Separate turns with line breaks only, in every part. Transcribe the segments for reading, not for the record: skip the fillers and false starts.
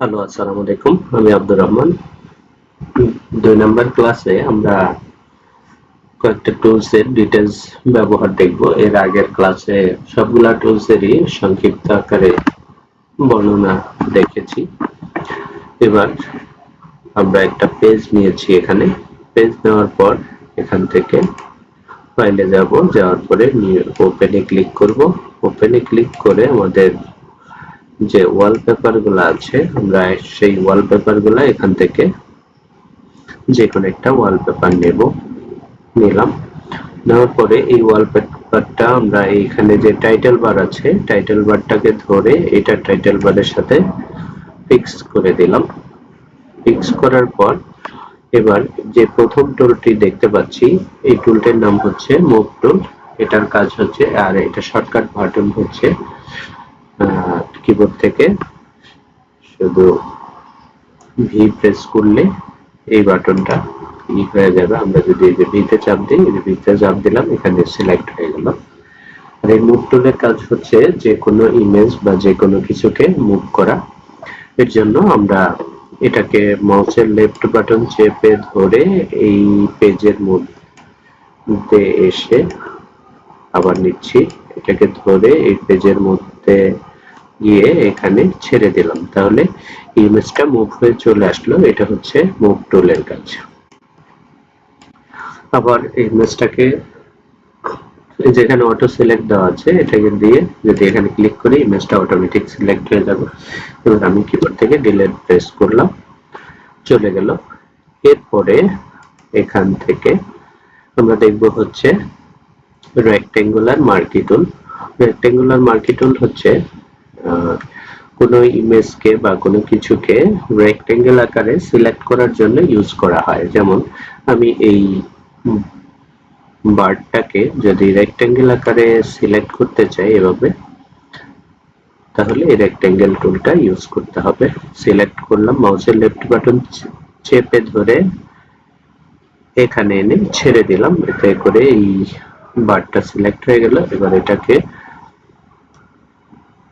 Hello, আসসালামু আলাইকুম। আমি আব্দুর রহমান। ২ নাম্বার ক্লাসে আমরা কয়েকটা টুলস এর ডিটেইলস ব্যবহার দেখব। এর আগের ক্লাসে সবগুলা টুলস এরই সংক্ষিপ্ত আকারে বর্ণনা দেখেছি। এবার আমরা একটা পেজ নিয়েছি এখানে। পেজ নেওয়ার পর এখান থেকে ফাইলে যাব, যাওয়ার পরে ওপেনে ক্লিক করব। ওপেনে ক্লিক করে আমাদের যে ওয়ালপেপার গুলো আছে আমরা সেই ওয়ালপেপার গুলো এখান থেকে যে কোনো একটা ওয়ালপেপার নিলাম। নেওয়ার পরে এই ওয়ালপেপারটা আমরা এইখানে যে টাইটেল বার আছে টাইটেল বারটাকে ধরে এটা টাইটেল বারের সাথে ফিক্স করে দিলাম। ফিক্স করার পর এবার যে প্রথম টুলটি দেখতে পাচ্ছি এই টুলটির নাম হচ্ছে মুভ টুল। এটার কাজ হচ্ছে, আর এটা শর্টকাট বাটন হচ্ছে কিবোর্ড থেকে শুধু ভি প্রেস করলে এই বাটনটা হয়ে যাবে। আমরা যদি এই যে ভিতে চাপ দিই, এই যে ভিতে চাপ দিলাম, এখানে সিলেক্ট হয়ে গেল। আর এই মুভ টুলের কাজ হচ্ছে যে কোনো ইমেজ বা যে কোনো কিছুকে মুভ করা। এর জন্য আমরা এটাকে মাউসের লেফট বাটন চেপে ধরে এই পেজের মধ্যে এসে আবার নিচ্ছি, এটাকে ধরে এই পেজের মধ্যে গিয়ে এখানে ছেড়ে দিলাম, তাহলে ইমেজটা মুভ হয়ে চলে আসলো। এটা হচ্ছে মুভ টুলের কাজ। আবার ইমেজটাকে যেখানে অটো সিলেক্ট দেওয়া আছে এটাকে দিয়ে যদি এখানে ক্লিক করি ইমেজটা অটোমেটিক সিলেক্ট হয়ে যাবে। এবার আমি কিবোর্ড থেকে ডিলিট প্রেস করলাম, চলে গেল। এরপরে এখান থেকে আমরা দেখব হচ্ছে রেক্টেঙ্গুলার মার্কি টুল। রেক্টেঙ্গুলার মার্কি টুল হচ্ছে কোনো ইমেজকে বা কোনো কিছুকে রেক্টেঙ্গেল আকারে সিলেক্ট করার জন্য ইউজ করা হয়। যেমন আমি এই বারটাকে যদি রেক্টেঙ্গেল আকারে সিলেক্ট করতে চাই এভাবে, তাহলে এই রেক্টেঙ্গেল টুলটা ইউজ করতে হবে। সিলেক্ট করলাম, মাউসের লেফট বাটন চেপে ধরে এখানে এনে ছেড়ে দিলাম, এতে করে এই বারটা সিলেক্ট হয়ে গেল। এবার এটাকে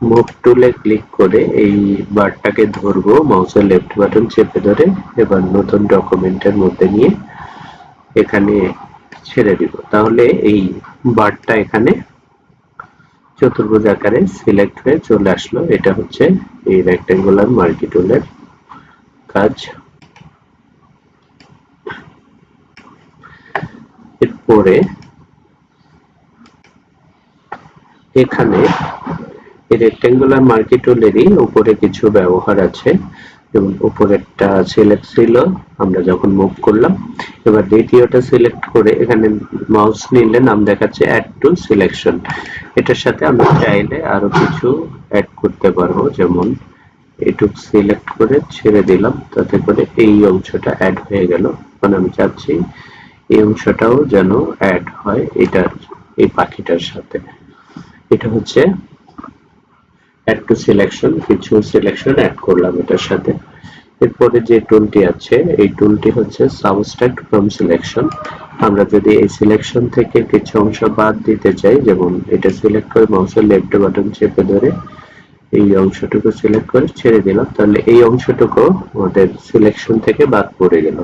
মুভ টুলে ক্লিক করে এই বারটাকে ধরবো মাউসের লেফট বাটন চেপে ধরে, এবার নতুন ডকুমেন্টের মধ্যে নিয়ে এখানে ছেড়ে দিব, তাহলে এই বারটা এখানে চতুর্ভুজ আকারে সিলেক্ট হয়ে চলে আসলো। এটা হচ্ছে এই রেক্টেঙ্গুলার মার্কি টুলের কাজ। এরপরে এখানে এই রেক্টেঙ্গুলার মার্কি টুলেরই উপরে কিছু ব্যবহার আছে, যেমন উপরেরটা সিলেক্ট ছিল আমরা যখন মুভ করলাম। এবার দ্বিতীয়টা সিলেক্ট করে এখানে মাউস নিলে নাম দেখাচ্ছে অ্যাড টু সিলেকশন। এটার সাথে আমরা চাইলে আরো কিছু অ্যাড করতে পারবো, যেমন এটুক সিলেক্ট করে ছেড়ে দিলাম, তাতে করে এই অংশটা অ্যাড হয়ে গেল। এখন আমি চাচ্ছি এই অংশটাও যেন অ্যাড হয় এটার এই পাখিটার সাথে। এটা হচ্ছে অ্যাড টু সিলেকশন, কিছু সিলেকশন অ্যাড করলাম এটার সাথে। এরপরে যে টুলটি আছে এই টুলটি হচ্ছে সাবট্রাক্ট ফ্রম সিলেকশন। আমরা যদি এই সিলেকশন থেকে কিছু অংশ বাদ দিতে চাই, যেমন এটা সিলেক্ট করে মাউসের লেফট বাটন চেপে ধরে এই অংশটুকু সিলেক্ট করে ছেড়ে দিলাম, তাহলে এই অংশটুকু আমাদের সিলেকশন থেকে বাদ পড়ে গেল।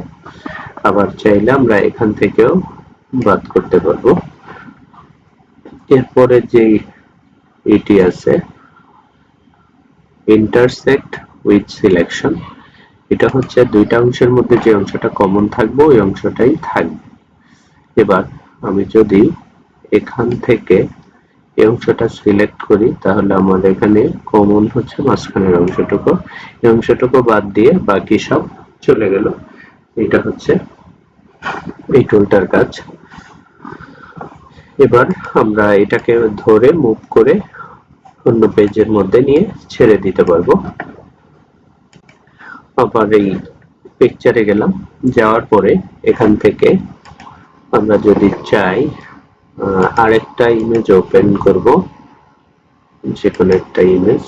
আবার চাইলে আমরা এখান থেকেও বাদ করতে পারবো। এরপরে যে এটি আছে ইন্টারসেক্ট উইথ সিলেকশন, এটা হচ্ছে দুইটা অংশের মধ্যে যে অংশটা কমন থাকবে ওই অংশটাই থাকবে। এবার আমি যদি এখান থেকে এই অংশটা সিলেক্ট করি, তাহলে আমার এখানে কমন হচ্ছে মাঝখানের অংশটুকু, এই অংশটুকু বাদ দিয়ে বাকি সব চলে গেল। এটা হচ্ছে এই টুলটার কাজ। এবার আমরা এটাকে ধরে মুভ করে অন্য পেজের মধ্যে নিয়ে ছেড়ে দিতে পারবো। আবার এই পিকচারে গেলাম, যাওয়ার পরে এখান থেকে আমরা যদি চাই আরেকটা ইমেজ ওপেন করব, যে কোনো একটা ইমেজ।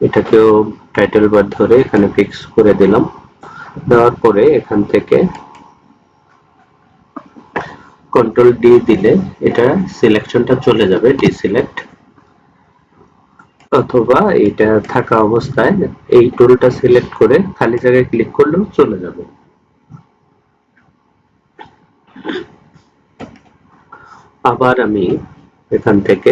এটাকেও টাইটেল বার ধরে এখানে ফিক্স করে দিলাম। দেওয়ার পরে এখান থেকে কন্ট্রোল ডি দিলে এটা সিলেকশনটা চলে যাবে, ডিসিলেক্ট, অথবা এটা থাকা অবস্থায় এই টুলটা সিলেক্ট করে খালি জায়গায় ক্লিক করলেও চলে যাবে। আবার আমি এখান থেকে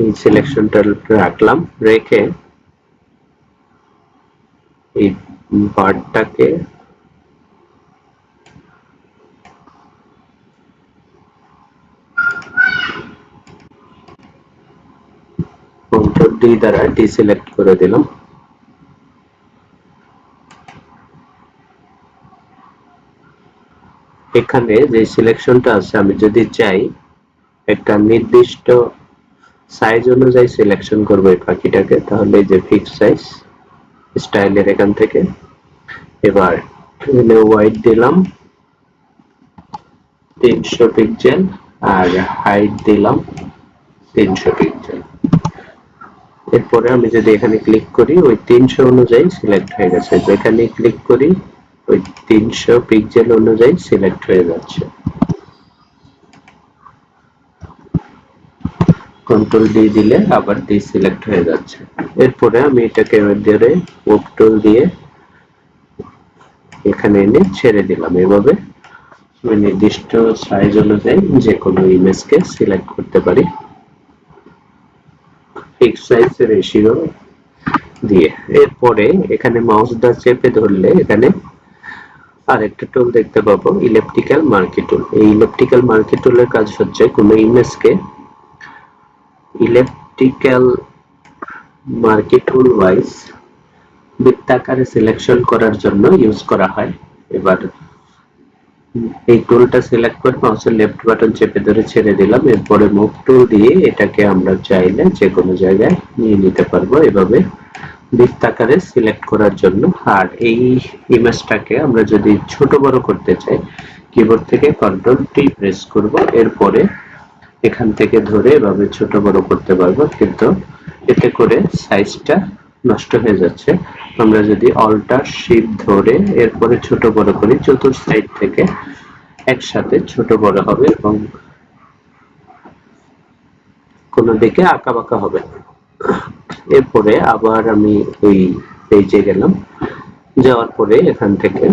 এই সিলেকশনটা রাখলাম, রেখে এই বারটাকে কন্ট্রোল ডি দ্বারা ডিসিলেক্ট করে দিলাম। এখানে যে সিলেকশনটা আছে আমি যদি চাই একটা নির্দিষ্ট সাইজ অনুযায়ী সিলেকশন করব এই পাখিটাকে, তাহলে এই যে ফিক্স সাইজ স্টাইলের এখান থেকে এবার এখানে ওয়াইড দিলাম 300 পিক্সেল আর হাইট দিলাম 300 পিক্সেল। এরপরে আমি যদি এখানে ক্লিক করি ওই 300 অনুযায়ী সিলেক্ট হয়ে গেছে, যেখানে ক্লিক করি ওই 300 পিক্সেল অনুযায়ী সিলেক্ট হয়ে যাচ্ছে। কন্ট্রোল ডি দিলে আবার ডিসিলেক্ট হয়ে যাচ্ছে। এরপরে আমি এটাকে ধরে মুভ টুল দিয়ে এখানে এনে ছেড়ে দিলাম। এভাবে আমি নির্দিষ্ট সাইজ অনুযায়ী যে কোনো ইমেজকে সিলেক্ট করতে পারি ফিক্স সাইজ রেশিও দিয়ে। এরপরে এখানে মাউসটা চেপে ধরলে এখানে আরেকটা টুল দেখতে পাবো, ইলেকট্রিক্যাল মার্কি টুল। এই ইলেকট্রিক্যাল মার্কি টুলের কাজ হচ্ছে কোনো ইমেজকে ইলেকট্রিক্যাল মার্কি টুল ওয়াইজ বৃত্তাকারে সিলেকশন করার জন্য ইউজ করা হয়। এবার এই টুলটা সিলেক্ট করে মাউসের লেফট বাটন চেপে ধরে ছেড়ে দিলাম। এরপরে মুভ টুল দিয়ে এটাকে আমরা চাইলে যে কোনো জায়গায় নিয়ে নিতে পারবো এভাবে বৃত্তাকারে সিলেক্ট করার জন্য। আর এই ইমেজটাকে আমরা যদি ছোট বড় করতে চাই কিবোর্ড থেকে কন্ট্রোল টি প্রেস করব, এরপরে এখান থেকে ধরে এভাবে ছোট বড় করতে পারবো, কিন্তু এতে করে সাইজটা নষ্ট হয়ে যাচ্ছে। আমরা যদি অল্টার শিফট ধরে এরপরে ছোট বড় করি চতুর্থ সাইড থেকে একসাথে ছোট বড় হবে এবং কোনো দিকে আঁকা বাঁকা হবে। এরপরে আবার আমি ওই পেজে গেলাম, যাওয়ার পরে এখান থেকে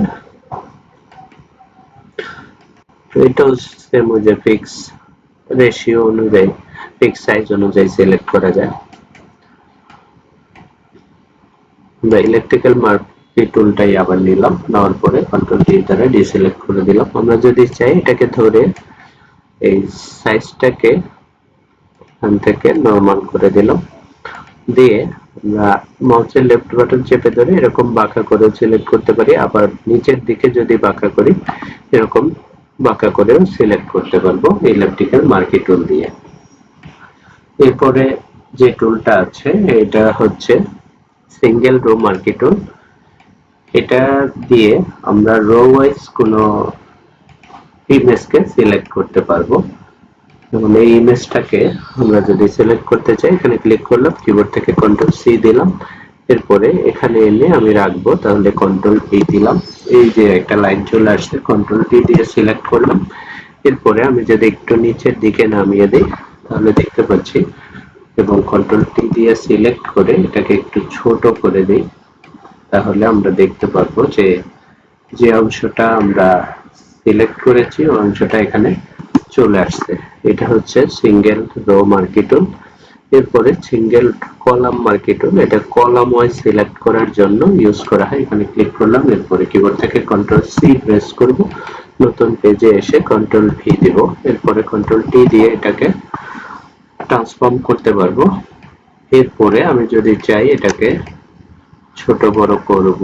এটাও সেম যে ফিক্স রেশিও অনুযায়ী ফিক্স সাইজ অনুযায়ী সিলেক্ট করা যায়। ইলেকট্রিক্যাল মার্কি টুলটাই আবার নিলাম, নেওয়ার পরে কন্ট্রোল ডি দ্বারা ডিসিলেক্ট করে দিলাম। আমরা যদি চাই এটাকে ধরে এই সাইজটাকে এখান থেকে নরমাল করে দিলাম, দিয়ে আমরা মাউসের লেফট বাটন চেপে ধরে এরকম বাঁকা করে সিলেক্ট করতে পারি। আবার নিচের দিকে যদি বাঁকা করি এরকম বাঁকা করেও সিলেক্ট করতে পারবো ইলেকট্রিক্যাল মার্কি টুল দিয়ে। এরপরে যে টুলটা আছে এটা হচ্ছে সিঙ্গেল রো মার্কি টুল। এটা দিয়ে আমরা রো ওয়াইজ কোনো ইমেজকে সিলেক্ট করতে পারবো। যেমন এই ইমেজটাকে আমরা যদি সিলেক্ট করতে চাই এখানে ক্লিক করলাম, কিবোর্ড থেকে কন্ট্রোল সি দিলাম, এরপরে এখানে এনে আমি রাখবো, তাহলে কন্ট্রোল টি দিলাম। এই যে একটা লাইন চলে আসছে, কন্ট্রোল টি দিয়ে সিলেক্ট করলাম। এরপরে আমি যদি একটু নিচের দিকে নামিয়ে দিই তাহলে দেখতে পাচ্ছি, এবং কন্ট্রোল টি দিয়ে সিলেক্ট করে এটাকে একটু ছোট করে দিই, তাহলে আমরা দেখতে পারবো যে যে অংশটা আমরা সিলেক্ট করেছি ওই অংশটা এখানে চলে আসছে। এটা হচ্ছে সিঙ্গেল রো মার্কি টুল। এরপরে সিঙ্গেল কলাম মার্কি টুল, এটা কলাম ওয়াইজ সিলেক্ট করার জন্য ইউজ করা হয়। এখানে ক্লিক করলাম, এরপরে কিবোর্ড থেকে কন্ট্রোল সি প্রেস করব, নতুন পেজে এসে কন্ট্রোল ভি দেব, এরপরে কন্ট্রোল টি দিয়ে এটাকে ট্রান্সফর্ম করতে পারবো। এরপরে আমি যদি চাই এটাকে ছোট বড় করব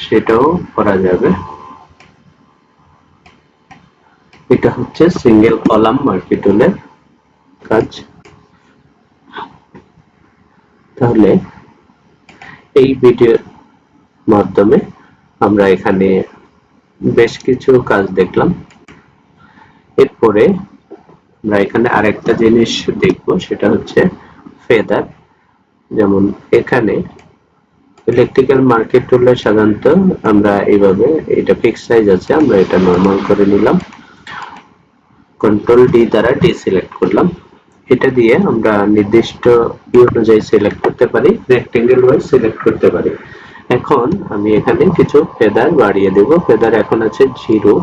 সেটাও করা যাবে। এটা হচ্ছে সিঙ্গেল কলাম মার্কি টুলের কাজ। তাহলে এই ভিডিওর মাধ্যমে আমরা এখানে বেশ কিছু কাজ দেখলাম। এরপরে আমরা এখানে আরেকটা জিনিস দেখব, সেটা হচ্ছে ফেদার। যেমন এখানে ইলেকট্রিক্যাল মার্কেট টুলে সাধারণত আমরা এইভাবে, এটা ফিক্স সাইজ আছে, আমরা এটা নরমাল করে নিলাম, কন্ট্রোল ডি দ্বারা ডিসিলেক্ট করলাম। এটা দিয়ে আমরা নির্দিষ্ট অনুযায়ী সিলেক্ট করতে পারি, রেক্টেঙ্গেল ওয়াইজ সিলেক্ট করতে পারি। এখন আমি এখানে কিছু ফেদার বাড়িয়ে দেব। ফেদার এখন আছে 0,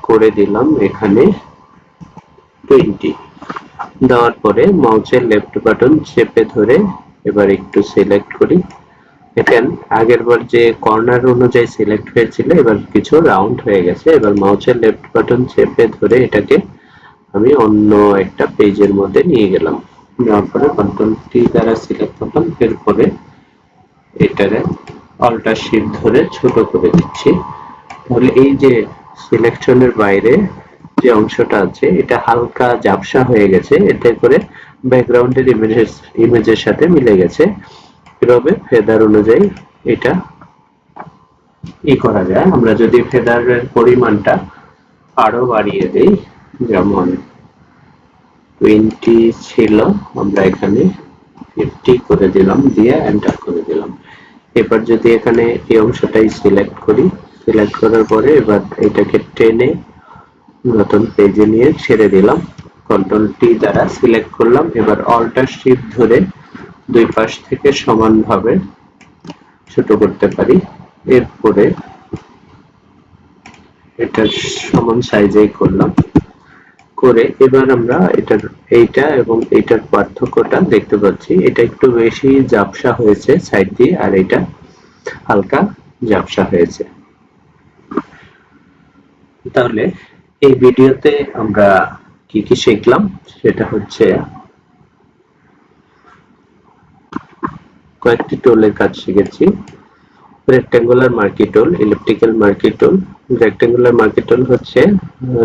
করে দিলাম এখানে 20। দেওয়ার পরে মাউসের লেফট বাটন চেপে ধরে এবার একটু সিলেক্ট করি। দেখেন আগের বার যে কর্নার অনুযায়ী সিলেক্ট হয়েছিল এবার কিছু রাউন্ড হয়ে গেছে। এবার মাউসের লেফট বাটন চেপে ধরে এটাকে আমি অন্য একটা পেজের মধ্যে নিয়ে গেলাম। নেওয়ার পরে কন্ট্রোল টি দ্বারা সিলেক্ট করলাম, এরপরে এটারে অল্টার শিফট ধরে ছোট করে দিচ্ছি। তাহলে এই যে সিলেকশনের বাইরে যে অংশটা আছে এটা হালকা ঝাপসা হয়ে গেছে, এতে করে ব্যাকগ্রাউন্ডের ইমেজের সাথে মিলে গেছে। এভাবে ফেদার অনুযায়ী এটা করা যায়। আমরা যদি ফেদারের পরিমাণটা আরো বাড়িয়ে দেই, যেমন 20 ছিল, আমরা এখানে 50 করে দিলাম, দিয়ে এন্টার করে দিলাম। এবার যদি এখানে এই অংশটাই সিলেক্ট করি, সিলেক্ট করার পরে এবার এটাকে টেনে নতুন পেজে নিয়ে ছেড়ে দিলাম, কন্ট্রোল টি দ্বারা সিলেক্ট করলাম। এবার অল্টার শিফট ধরে দুই পাশ থেকে সমানভাবে ছোট করতে পারি। এরপরে এটা সমান সাইজেই করলাম, করে এবার আমরা এইটা এবং এইটার পার্থক্যটা দেখতে পাচ্ছি। এটা একটু বেশি ঝাপসা হয়েছে সাইড দিয়ে, আর এটা হালকা ঝাপসা হয়েছে। তাহলে এই ভিডিওতে আমরা কি কি শিখলাম সেটা হচ্ছে কয়েকটি টুলের কাজ শিখেছি। রেক্ট্যাঙ্গুলার মার্কি টুল, ইলিপ্টিক্যাল মার্কি টুল। রেক্ট্যাঙ্গুলার মার্কি টুল হচ্ছে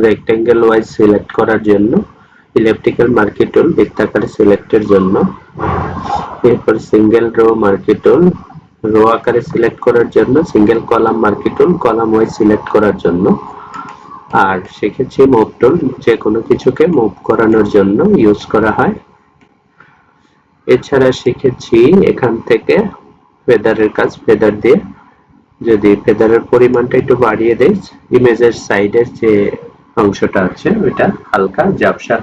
রেক্ট্যাঙ্গেল ওয়াইজ সিলেক্ট করার জন্য, ইলিপ্টিক্যাল মার্কি টুল বৃত্তাকারে সিলেক্টের জন্য। এরপর সিঙ্গেল রো মার্কি টুল রো আকারে সিলেক্ট করার জন্য, সিঙ্গেল কলাম মার্কি টুল কলাম ওয়াইজ সিলেক্ট করার জন্য। আর শিখেছি মুভ টুল, যে কোনো কিছুকে মুভ করানোর জন্য ইউজ করা হয়। এছাড়া শিখেছি এখান থেকে ফেদারের কাজ, ফেদার দিয়ে যদি ফেদারের পরিমাণটা একটু বাড়িয়ে দেই, ইমেজের সাইডের যে অংশটা আছে ওটা হালকা ঝাপসা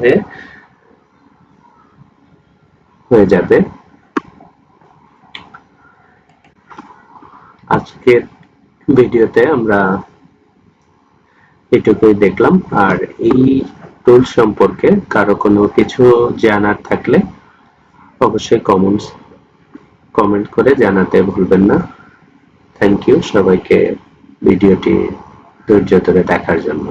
হয়ে যাবে। আজকের ভিডিওতে আমরা এটুকুই দেখলাম। আর এই টুল সম্পর্কে কারো কোনো কিছু জানার থাকলে অবশ্যই কমেন্ট করে জানাতে ভুলবেন না। থ্যাংক ইউ সবাইকে ভিডিওটি ধৈর্য ধরে দেখার জন্য।